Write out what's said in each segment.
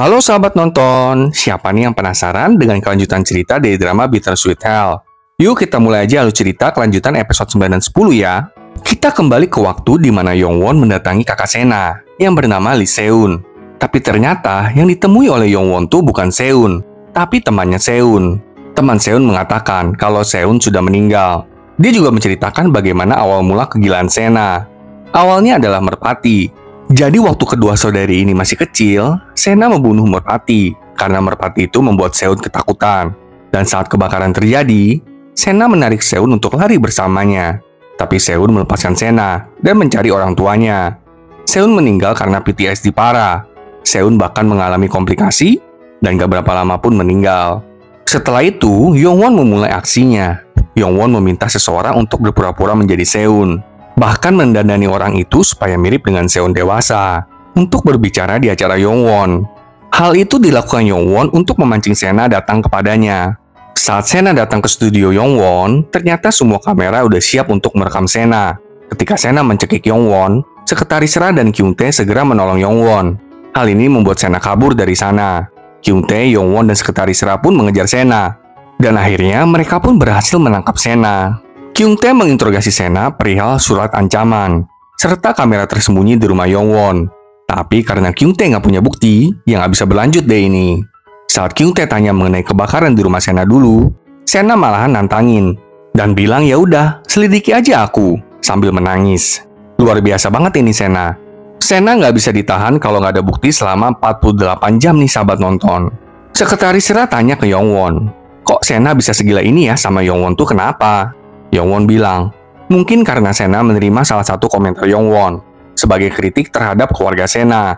Halo sahabat nonton, siapa nih yang penasaran dengan kelanjutan cerita dari drama Bittersweet Hell? Yuk kita mulai aja alur cerita kelanjutan episode 9 dan 10 ya. Kita kembali ke waktu di mana Yongwon mendatangi kakak Sena yang bernama Lee Seun. Tapi ternyata yang ditemui oleh Yongwon tuh bukan Seun, tapi temannya Seun. Teman Seun mengatakan kalau Seun sudah meninggal. Dia juga menceritakan bagaimana awal mula kegilaan Sena. Awalnya adalah merpati. Jadi waktu kedua saudari ini masih kecil, Sena membunuh merpati karena merpati itu membuat Seun ketakutan. Dan saat kebakaran terjadi, Sena menarik Seun untuk lari bersamanya. Tapi Seun melepaskan Sena dan mencari orang tuanya. Seun meninggal karena PTSD parah. Seun bahkan mengalami komplikasi dan gak berapa lama pun meninggal. Setelah itu, Yongwon memulai aksinya. Yongwon meminta seseorang untuk berpura-pura menjadi Seun. Bahkan mendandani orang itu supaya mirip dengan Seun dewasa untuk berbicara di acara Yongwon. Hal itu dilakukan Yongwon untuk memancing Sena datang kepadanya. Saat Sena datang ke studio Yongwon, ternyata semua kamera udah siap untuk merekam Sena. Ketika Sena mencekik Yongwon, Sekretaris Ra dan Kyungtae segera menolong Yongwon. Hal ini membuat Sena kabur dari sana. Kyungtae, Yongwon, dan Sekretaris Ra pun mengejar Sena. Dan akhirnya mereka pun berhasil menangkap Sena. Kyungtae menginterogasi Sena perihal surat ancaman, serta kamera tersembunyi di rumah Yongwon. Tapi karena Kyungtae nggak punya bukti, ya nggak bisa berlanjut deh ini. Saat Kyungtae tanya mengenai kebakaran di rumah Sena dulu, Sena malahan nantangin dan bilang ya udah, selidiki aja aku, sambil menangis. Luar biasa banget ini Sena. Sena nggak bisa ditahan kalau nggak ada bukti selama 48 jam nih sahabat nonton. Sekretaris Ra tanya ke Yongwon, kok Sena bisa segila ini ya sama Yongwon tuh kenapa? Yongwon bilang, mungkin karena Sena menerima salah satu komentar Yongwon sebagai kritik terhadap keluarga Sena.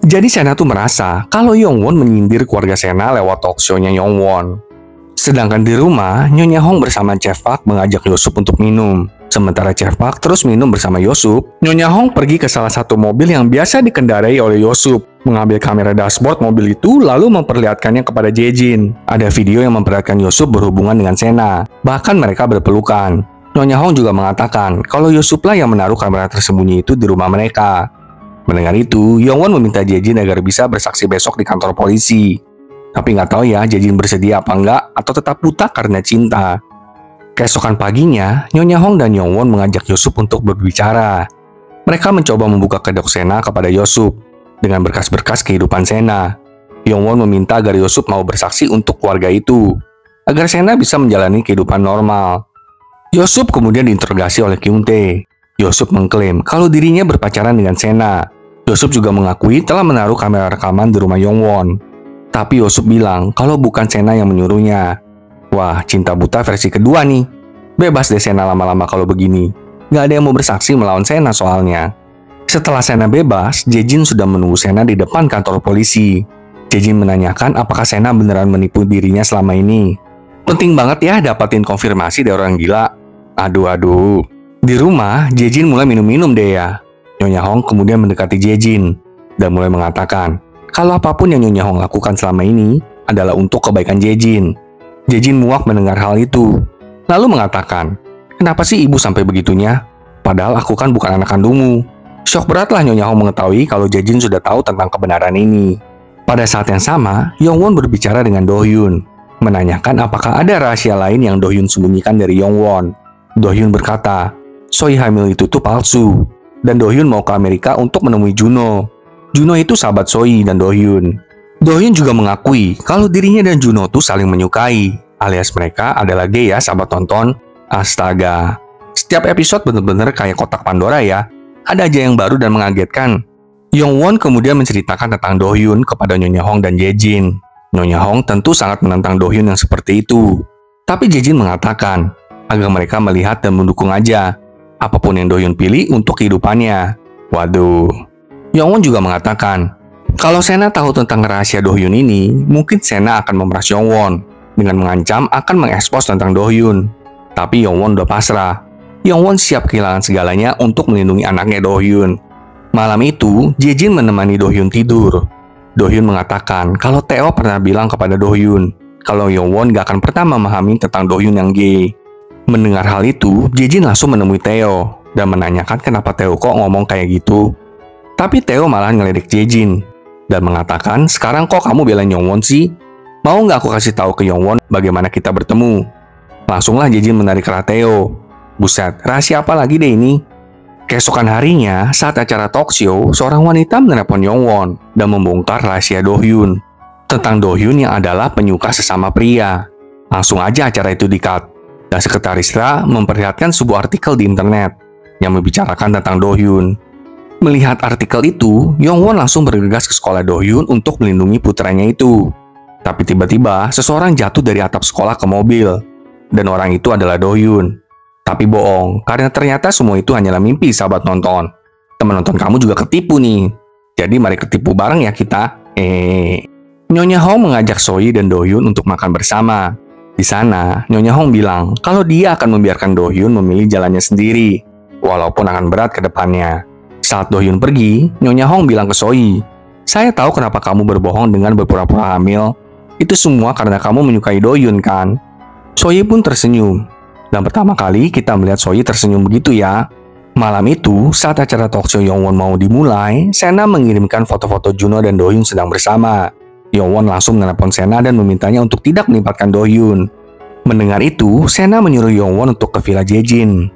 Jadi Sena tuh merasa kalau Yongwon menyindir keluarga Sena lewat talkshow-nya Yongwon. Sedangkan di rumah, Nyonya Hong bersama Chef Park mengajak Yosup untuk minum. Sementara Chef Park terus minum bersama Yosup, Nyonya Hong pergi ke salah satu mobil yang biasa dikendarai oleh Yosup, mengambil kamera dashboard mobil itu lalu memperlihatkannya kepada Jae-jin. Ada video yang memperlihatkan Yosup berhubungan dengan Sena, bahkan mereka berpelukan. Nyonya Hong juga mengatakan kalau Yosup lah yang menaruh kamera tersembunyi itu di rumah mereka. Mendengar itu, Yongwon meminta Jae-jin agar bisa bersaksi besok di kantor polisi. Tapi nggak tahu ya Jae-jin bersedia apa enggak atau tetap buta karena cinta. Keesokan paginya, Nyonya Hong dan Yongwon mengajak Yosup untuk berbicara. Mereka mencoba membuka kedok Sena kepada Yosup dengan berkas-berkas kehidupan Sena. Yongwon meminta agar Yosup mau bersaksi untuk keluarga itu, agar Sena bisa menjalani kehidupan normal. Yosup kemudian diinterogasi oleh Kyungtae. Yosup mengklaim kalau dirinya berpacaran dengan Sena. Yosup juga mengakui telah menaruh kamera rekaman di rumah Yongwon. Tapi Yosup bilang kalau bukan Sena yang menyuruhnya. Wah, cinta buta versi kedua nih. Bebas deh Sena lama-lama kalau begini. Nggak ada yang mau bersaksi melawan Sena soalnya. Setelah Sena bebas, Jae-jin sudah menunggu Sena di depan kantor polisi. Jae-jin menanyakan apakah Sena beneran menipu dirinya selama ini. Penting banget ya dapatin konfirmasi dari orang gila. Aduh. Di rumah, Jae-jin mulai minum-minum deh ya. Nyonya Hong kemudian mendekati Jae-jin dan mulai mengatakan kalau apapun yang Nyonya Hong lakukan selama ini adalah untuk kebaikan Jae-jin. Jae-jin muak mendengar hal itu, lalu mengatakan, kenapa sih ibu sampai begitunya? Padahal aku kan bukan anak kandungmu. Syok beratlah Nyonya Hong mengetahui kalau Jae-jin sudah tahu tentang kebenaran ini. Pada saat yang sama, Yongwon berbicara dengan Do-hyun, menanyakan apakah ada rahasia lain yang Do-hyun sembunyikan dari Yongwon. Do-hyun berkata, Soi hamil itu tuh palsu, dan Do-hyun mau ke Amerika untuk menemui Juno. Juno itu sahabat Soi dan Do-hyun. Do-hyun juga mengakui kalau dirinya dan Juno tuh saling menyukai, alias mereka adalah gay ya sahabat tonton. Astaga, setiap episode bener-bener kayak kotak Pandora ya. Ada aja yang baru dan mengagetkan. Yongwon kemudian menceritakan tentang Do-hyun kepada Nyonya Hong dan Jae-jin. Nyonya Hong tentu sangat menentang Do-hyun yang seperti itu. Tapi Jae-jin mengatakan agar mereka melihat dan mendukung aja apapun yang Do-hyun pilih untuk kehidupannya. Waduh. Yongwon juga mengatakan kalau Sena tahu tentang rahasia Do-hyun ini, mungkin Sena akan memeras Yongwon dengan mengancam akan mengekspos tentang Do-hyun. Tapi Yongwon udah pasrah. Yongwon siap kehilangan segalanya untuk melindungi anaknya Do-hyun. Malam itu, Jae-jin menemani Do-hyun tidur. Do-hyun mengatakan kalau Tae-oh pernah bilang kepada Do-hyun kalau Yongwon gak akan pernah memahami tentang Do-hyun yang gay. Mendengar hal itu, Jae-jin langsung menemui Tae-oh dan menanyakan kenapa Tae-oh kok ngomong kayak gitu. Tapi Tae-oh malah ngeledek Jae-jin. dan mengatakan, "Sekarang kok kamu belain Yongwon sih? Mau nggak aku kasih tahu ke Yongwon bagaimana kita bertemu?" Langsunglah Jejin menarik Theo. Buset, rahasia apa lagi deh ini? Keesokan harinya, saat acara talk show, seorang wanita menelepon Yongwon dan membongkar rahasia Do-hyun tentang Do-hyun yang adalah penyuka sesama pria. Langsung aja acara itu di-cut, dan sekretaris Ra memperlihatkan sebuah artikel di internet yang membicarakan tentang Do-hyun. Melihat artikel itu, Yongwon langsung bergegas ke sekolah Do-hyun untuk melindungi putranya itu. Tapi tiba-tiba, seseorang jatuh dari atap sekolah ke mobil, dan orang itu adalah Do-hyun. Tapi bohong, karena ternyata semua itu hanyalah mimpi, sahabat nonton. Teman nonton kamu juga ketipu nih. Jadi mari ketipu bareng ya kita. Nyonya Hong mengajak Soyi dan Do-hyun untuk makan bersama. Di sana, Nyonya Hong bilang kalau dia akan membiarkan Do-hyun memilih jalannya sendiri, walaupun akan berat ke depannya. Saat Do-hyun pergi, Nyonya Hong bilang ke Soyi, "Saya tahu kenapa kamu berbohong dengan berpura-pura hamil. Itu semua karena kamu menyukai Do-hyun kan?" Soyi pun tersenyum. Dan pertama kali kita melihat Soyi tersenyum begitu ya. Malam itu, saat acara talk show Yongwon mau dimulai, Sena mengirimkan foto-foto Juno dan Do-hyun sedang bersama. Yongwon langsung menelepon Sena dan memintanya untuk tidak melibatkan Do-hyun. Mendengar itu, Sena menyuruh Yongwon untuk ke Villa Jejin.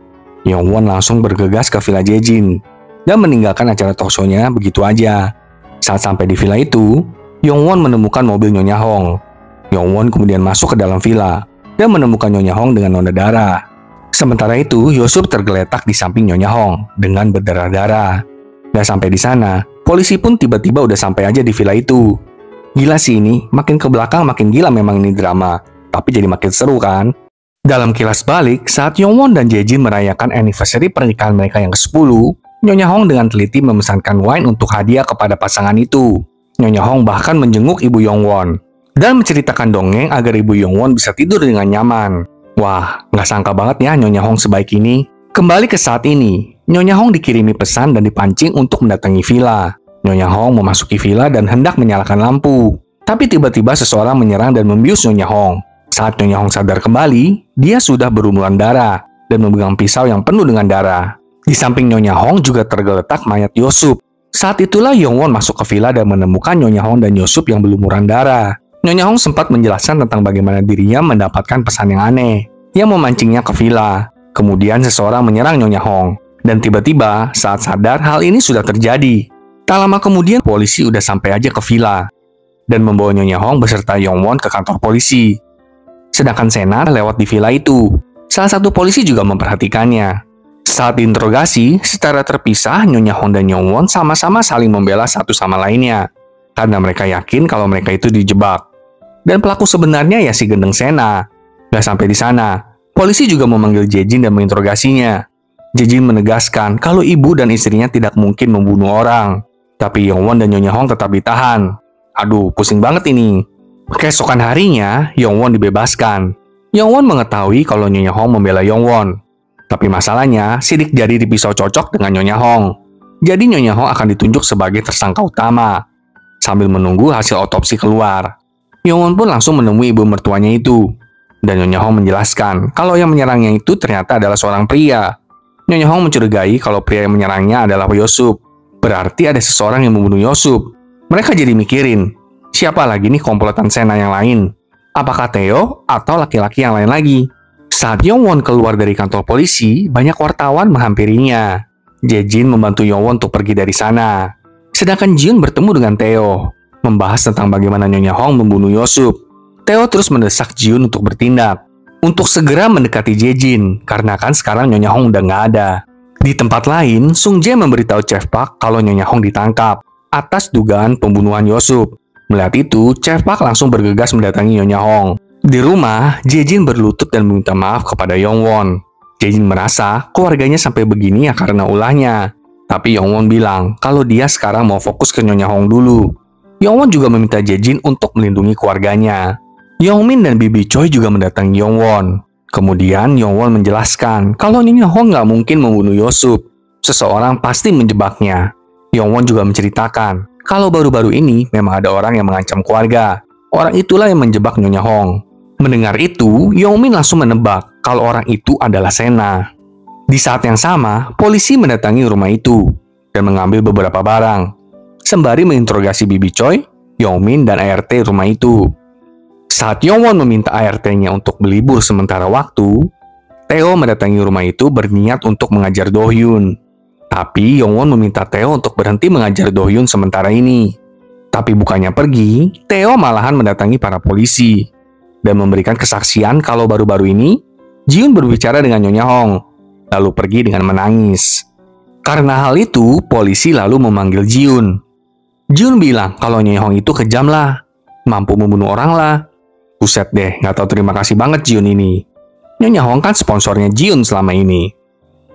Yongwon langsung bergegas ke Villa Jejin dan meninggalkan acara talk show-nya begitu aja. Saat sampai di villa itu, Yongwon menemukan mobil Nyonya Hong. Yongwon kemudian masuk ke dalam villa dan menemukan Nyonya Hong dengan noda darah. Sementara itu, Yosup tergeletak di samping Nyonya Hong dengan berdarah-darah. Gak sampai di sana, polisi pun tiba-tiba udah sampai aja di villa itu. Gila sih ini, makin ke belakang makin gila memang ini drama. Tapi jadi makin seru kan? Dalam kilas balik, saat Yongwon dan Jejin merayakan anniversary pernikahan mereka yang ke-10, Nyonya Hong dengan teliti memesankan wine untuk hadiah kepada pasangan itu. Nyonya Hong bahkan menjenguk ibu Yongwon dan menceritakan dongeng agar ibu Yongwon bisa tidur dengan nyaman. Wah, nggak sangka banget ya Nyonya Hong sebaik ini. Kembali ke saat ini, Nyonya Hong dikirimi pesan dan dipancing untuk mendatangi villa. Nyonya Hong memasuki villa dan hendak menyalakan lampu. Tapi tiba-tiba seseorang menyerang dan membius Nyonya Hong. Saat Nyonya Hong sadar kembali, dia sudah berlumuran darah dan memegang pisau yang penuh dengan darah. Di samping Nyonya Hong juga tergeletak mayat Yosup. Saat itulah Yongwon masuk ke villa dan menemukan Nyonya Hong dan Yosup yang berlumuran darah. Nyonya Hong sempat menjelaskan tentang bagaimana dirinya mendapatkan pesan yang aneh yang memancingnya ke villa. Kemudian seseorang menyerang Nyonya Hong. Dan tiba-tiba saat sadar hal ini sudah terjadi. Tak lama kemudian polisi udah sampai aja ke villa dan membawa Nyonya Hong beserta Yongwon ke kantor polisi. Sedangkan Sena lewat di villa itu. Salah satu polisi juga memperhatikannya. Saat diinterogasi, secara terpisah Nyonya Hong dan Yongwon sama-sama saling membela satu sama lainnya. Karena mereka yakin kalau mereka itu dijebak. Dan pelaku sebenarnya ya si gendeng Sena. Gak sampai di sana, polisi juga memanggil Jejin dan menginterogasinya. Jejin menegaskan kalau ibu dan istrinya tidak mungkin membunuh orang. Tapi Yongwon dan Nyonya Hong tetap ditahan. Aduh, pusing banget ini. Keesokan harinya, Yongwon dibebaskan. Yongwon mengetahui kalau Nyonya Hong membela Yongwon. Tapi masalahnya, sidik jari dipisau cocok dengan Nyonya Hong. Jadi Nyonya Hong akan ditunjuk sebagai tersangka utama. Sambil menunggu hasil otopsi keluar, Yongwon pun langsung menemui ibu mertuanya itu. Dan Nyonya Hong menjelaskan kalau yang menyerangnya itu ternyata adalah seorang pria. Nyonya Hong mencurigai kalau pria yang menyerangnya adalah Yosup. Berarti ada seseorang yang membunuh Yosup. Mereka jadi mikirin, siapa lagi nih komplotan Sena yang lain? Apakah Theo atau laki-laki yang lain lagi? Saat Yongwon keluar dari kantor polisi, banyak wartawan menghampirinya. Jejin membantu Yongwon untuk pergi dari sana. Sedangkan Jiun bertemu dengan Theo, membahas tentang bagaimana Nyonya Hong membunuh Yosup. Theo terus mendesak Jiun untuk bertindak, untuk segera mendekati Jejin, karena kan sekarang Nyonya Hong udah nggak ada. Di tempat lain, Sung Jae memberitahu Chef Park kalau Nyonya Hong ditangkap atas dugaan pembunuhan Yosup. Melihat itu, Chef Park langsung bergegas mendatangi Nyonya Hong. Di rumah, Jejin berlutut dan meminta maaf kepada Yongwon. Jejin merasa keluarganya sampai begini ya karena ulahnya. Tapi Yongwon bilang kalau dia sekarang mau fokus ke Nyonya Hong dulu. Yongwon juga meminta Jejin untuk melindungi keluarganya. Yongmin dan Bibi Choi juga mendatangi Yongwon. Kemudian Yongwon menjelaskan kalau Nyonya Hong nggak mungkin membunuh Yosup. Seseorang pasti menjebaknya. Yongwon juga menceritakan kalau baru-baru ini memang ada orang yang mengancam keluarga. Orang itulah yang menjebak Nyonya Hong. Mendengar itu, Yongmin langsung menebak kalau orang itu adalah Sena. Di saat yang sama, polisi mendatangi rumah itu dan mengambil beberapa barang. sembari menginterogasi Bibi Choi, Yongmin, dan ART rumah itu. Saat Yongwon meminta ART-nya untuk berlibur sementara waktu, Theo mendatangi rumah itu berniat untuk mengajar Do-hyun. Tapi Yongwon meminta Theo untuk berhenti mengajar Do-hyun sementara ini. Tapi bukannya pergi, Theo malahan mendatangi para polisi dan memberikan kesaksian kalau baru-baru ini Ji-hyun berbicara dengan Nyonya Hong, lalu pergi dengan menangis. Karena hal itu, polisi lalu memanggil Ji-hyun. Ji-hyun bilang kalau Nyonya Hong itu kejam lah, mampu membunuh orang lah. Buset deh, nggak tahu terima kasih banget Ji-hyun ini. Nyonya Hong kan sponsornya Ji-hyun selama ini.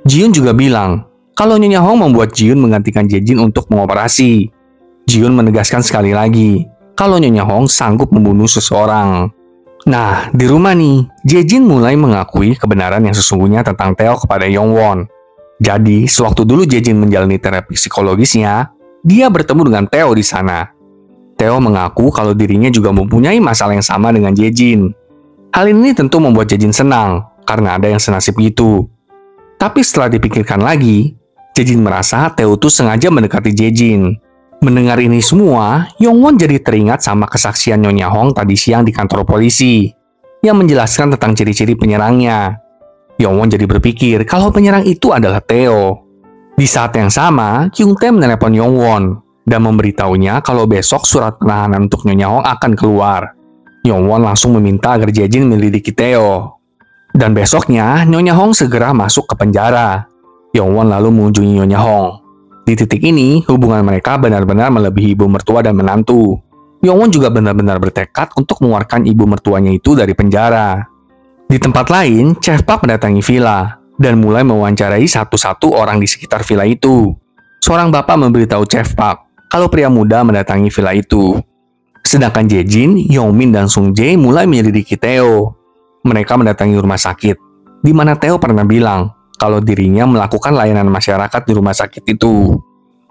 Ji-hyun juga bilang kalau Nyonya Hong membuat Ji-hyun menggantikan Jae-jin untuk mengoperasi. Ji-hyun menegaskan sekali lagi kalau Nyonya Hong sanggup membunuh seseorang. Nah, di rumah nih, Jae-jin mulai mengakui kebenaran yang sesungguhnya tentang Theo kepada Yongwon. Jadi, sewaktu dulu Jae-jin menjalani terapi psikologisnya, dia bertemu dengan Theo di sana. Theo mengaku kalau dirinya juga mempunyai masalah yang sama dengan Jae-jin. Hal ini tentu membuat Jae-jin senang, karena ada yang senasib gitu. Tapi setelah dipikirkan lagi, Jae-jin merasa Theo tuh sengaja mendekati Jae-jin. Mendengar ini semua, Yongwon jadi teringat sama kesaksian Nyonya Hong tadi siang di kantor polisi yang menjelaskan tentang ciri-ciri penyerangnya. Yongwon jadi berpikir kalau penyerang itu adalah Theo. Di saat yang sama, Kyung-tae menelepon Yongwon dan memberitahunya kalau besok surat penahanan untuk Nyonya Hong akan keluar. Yongwon langsung meminta agar Jae-jin menyelidiki Theo. Dan besoknya, Nyonya Hong segera masuk ke penjara. Yongwon lalu mengunjungi Nyonya Hong. Di titik ini, hubungan mereka benar-benar melebihi ibu mertua dan menantu. Yongwon juga benar-benar bertekad untuk mengeluarkan ibu mertuanya itu dari penjara. Di tempat lain, Chef Park mendatangi villa dan mulai mewawancarai satu-satu orang di sekitar villa itu. Seorang bapak memberitahu Chef Park kalau pria muda mendatangi villa itu. Sedangkan Jae-jin, Yongmin, dan Sung Jae mulai menyelidiki Theo. Mereka mendatangi rumah sakit, di mana Theo pernah bilang kalau dirinya melakukan layanan masyarakat di rumah sakit itu.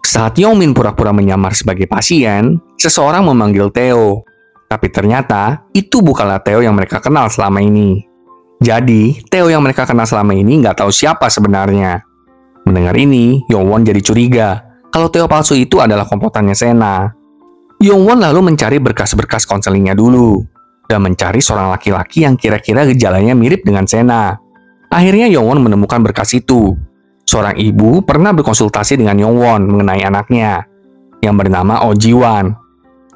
Saat Yongmin pura-pura menyamar sebagai pasien, seseorang memanggil Theo. Tapi ternyata, itu bukanlah Theo yang mereka kenal selama ini. Jadi, Theo yang mereka kenal selama ini nggak tahu siapa sebenarnya. Mendengar ini, Yongwon jadi curiga kalau Theo palsu itu adalah komplotannya Sena. Yongwon lalu mencari berkas-berkas konselingnya dulu, dan mencari seorang laki-laki yang kira-kira gejalanya mirip dengan Sena. Akhirnya Yongwon menemukan berkas itu. Seorang ibu pernah berkonsultasi dengan Yongwon mengenai anaknya, yang bernama Oh Ji-wan.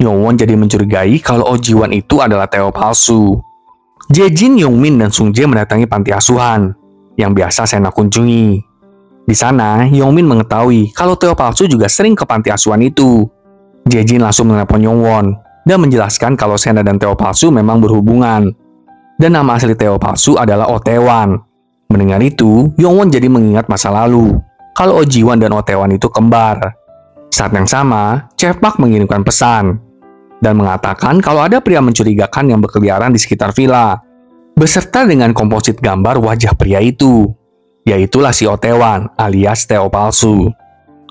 Yongwon jadi mencurigai kalau Oh Ji-wan itu adalah Theo palsu. Jae-jin, Yongmin, dan Sung Jae mendatangi panti asuhan, yang biasa Sena kunjungi. Di sana, Yongmin mengetahui kalau Theo palsu juga sering ke panti asuhan itu. Jae-jin langsung menelepon Yongwon, dan menjelaskan kalau Sena dan Theo palsu memang berhubungan. Dan nama asli Theo palsu adalah Oh Tae-wan. Mendengar itu, Yongwon jadi mengingat masa lalu, kalau Oh Ji-wan dan Oh Tae-wan itu kembar. Saat yang sama, Chef Park mengirimkan pesan, dan mengatakan kalau ada pria mencurigakan yang berkeliaran di sekitar villa, beserta dengan komposit gambar wajah pria itu, yaitulah si Oh Tae-wan alias Theo palsu.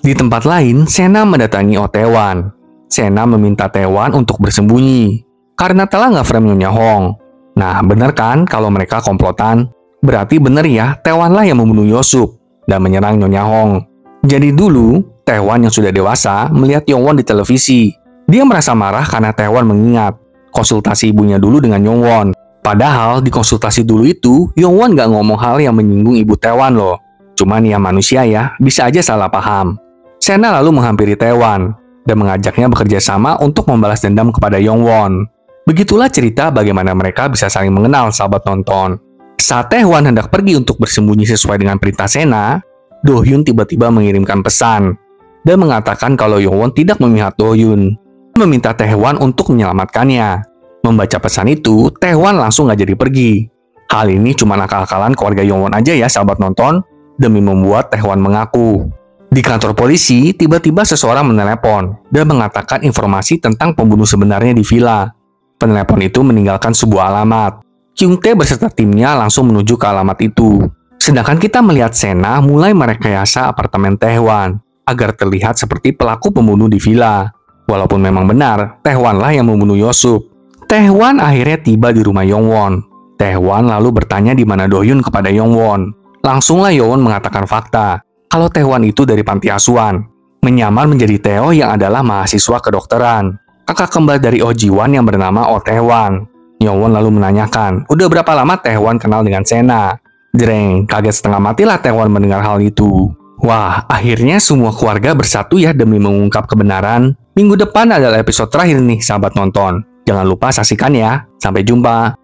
Di tempat lain, Sena mendatangi Oh Tae-wan. Sena meminta Tae-wan untuk bersembunyi, karena telah nge-frame Nyonya Hong. Nah, benar kan kalau mereka komplotan? Berarti benar ya, Tae-wan lah yang membunuh Yosup dan menyerang Nyonya Hong. Jadi dulu, Tae-wan yang sudah dewasa melihat Yongwon di televisi. Dia merasa marah karena Tae-wan mengingat konsultasi ibunya dulu dengan Yongwon. Padahal di konsultasi dulu itu, Yongwon gak ngomong hal yang menyinggung ibu Tae-wan loh. Cuman ya manusia ya, bisa aja salah paham. Sena lalu menghampiri Tae-wan dan mengajaknya bekerja sama untuk membalas dendam kepada Yongwon. Begitulah cerita bagaimana mereka bisa saling mengenal, sahabat nonton. Saat Tae-wan hendak pergi untuk bersembunyi sesuai dengan perintah Sena, Do-hyun tiba-tiba mengirimkan pesan dan mengatakan kalau Yongwon tidak memihak Do-hyun. Meminta Tae-wan untuk menyelamatkannya. Membaca pesan itu, Tae-wan langsung gak jadi pergi. Hal ini cuma akal-akalan keluarga Yongwon aja ya, sahabat nonton, demi membuat Tae-wan mengaku. Di kantor polisi, tiba-tiba seseorang menelepon dan mengatakan informasi tentang pembunuh sebenarnya di villa. Penelepon itu meninggalkan sebuah alamat. Kyung-tae beserta timnya langsung menuju ke alamat itu. Sedangkan kita melihat Sena mulai merekayasa apartemen Tae-wan agar terlihat seperti pelaku pembunuh di villa. Walaupun memang benar, Tae-wan lah yang membunuh Yosup. Tae-wan akhirnya tiba di rumah Yongwon. Tae-wan lalu bertanya di mana Do-hyun kepada Yongwon. Langsunglah Yongwon mengatakan fakta kalau Tae-wan itu dari panti asuhan. menyamar menjadi Tae-ho yang adalah mahasiswa kedokteran. Kakak kembar dari Oh Ji-won yang bernama Oh Tae-hwan. Yong-won lalu menanyakan, udah berapa lama Tae-hwan kenal dengan Sena? Jreng, kaget setengah matilah Tae-hwan mendengar hal itu. Wah, akhirnya semua keluarga bersatu ya demi mengungkap kebenaran. Minggu depan adalah episode terakhir nih, sahabat nonton. Jangan lupa saksikan ya. Sampai jumpa.